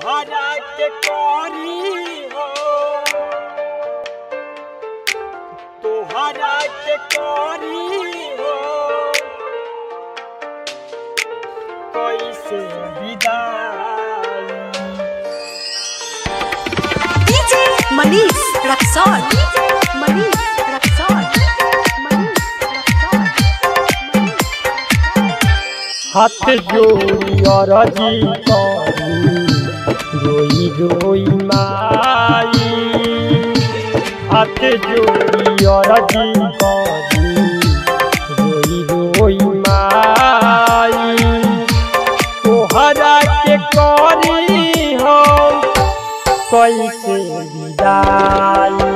तोहरा के करी हो, तोहरा के करी हो, कैसे विदाई। डीजे मनीष रक्सौल, मनीष रक्सौल, हाथ जोड़ी अरजी करी रोई रोई माई, हाथ जोड़ी अरजी करी रोई रोई माई। तोहरा के करी हम कैसे विदाई,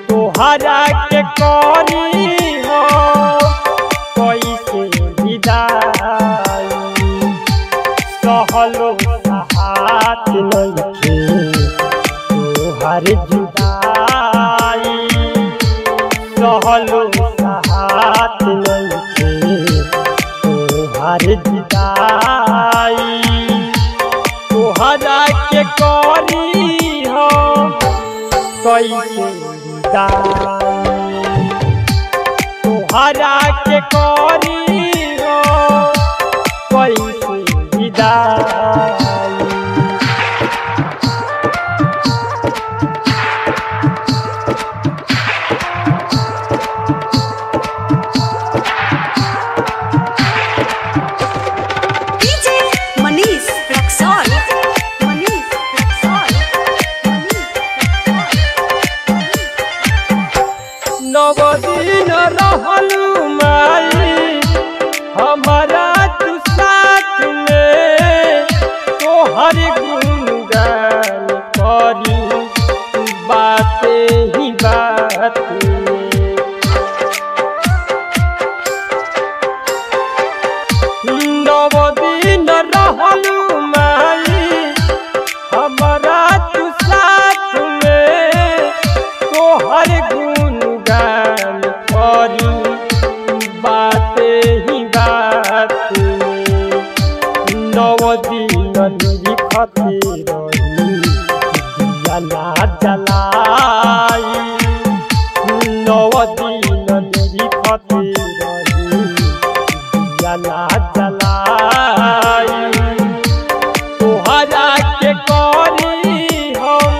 तोहरा के करी हम कैसे विदाई। सहलो हाथ नइखे तोहर जुदाई, सहलो हाथ नइखे तोहर जुदाई। तोहरा के करी हम कैसे विदाई, तोहरा के करी हो कैसे विदाई। डीजे मनीष रक्सौल, मनीष रक्सौल, नव दिन रहलू माई हमारा तू साथ में, तोहर गुणगान करी बाते ही बात में। नव दिन रहलू माई हमारा तू साथ में, तोहर गुणगान करी बाते ही बात में। नव दिन लिखते रही दिया ना जलाई, नव दिन लिखते रही दिया ना जलाई। तोहरा के करी हम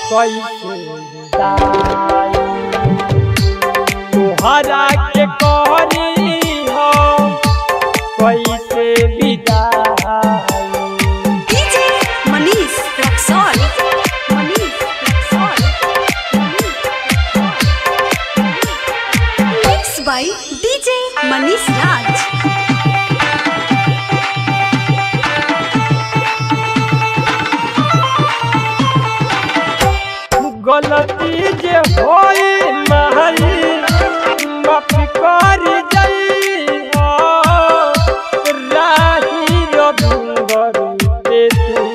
कैसे विदाई, तोहरा के करी हम कैसे विदाई। DJ Manish Raxaul, Manish Raxaul, mix by DJ Manish Raj. गलती जे होई माई माफ कर जइहा, राही रघुवर पे तू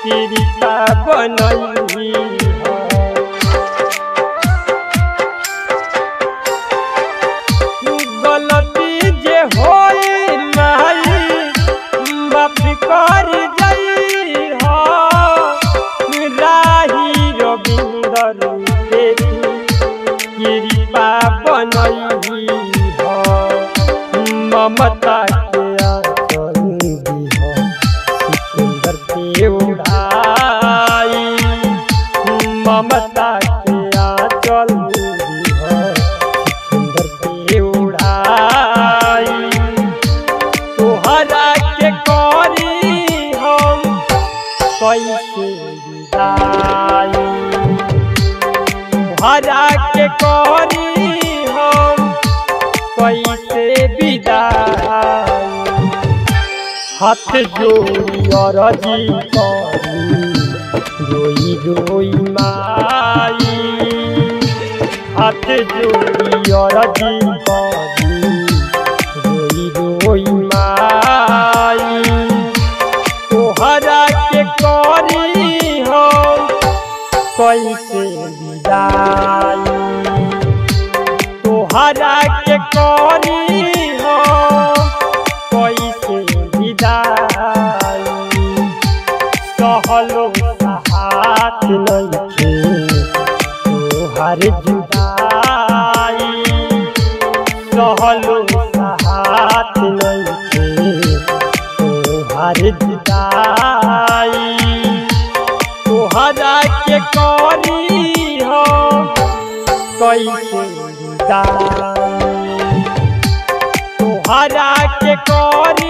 कृपा बनइहा। गलती जे होई माई माफ कर जइहा, राही रविंदर पे कृपा बनइही हो। ममता के आंचल दीह सिकंदर के उड़ाई, ममता के आंचल दीह सिकंदर के उड़ाई। तोहरा के करी हम कैसे विदाई, तोहरा के करी हम कैसे विदाई। हाथ जोड़ी अरजी करी रोई रोई माई, हाथ जोड़ी अरजी करी रोई रोई माई। तोहरा के करी हम कैसे विदाई, तोहरा के करी हम कैसे विदाई। सहलो हाथ नइखे तोहर जुदाई सहलो हाथ नइखे तोहर जुदाई तोहरा के करी हो कैसे विदाई तोहरा के करी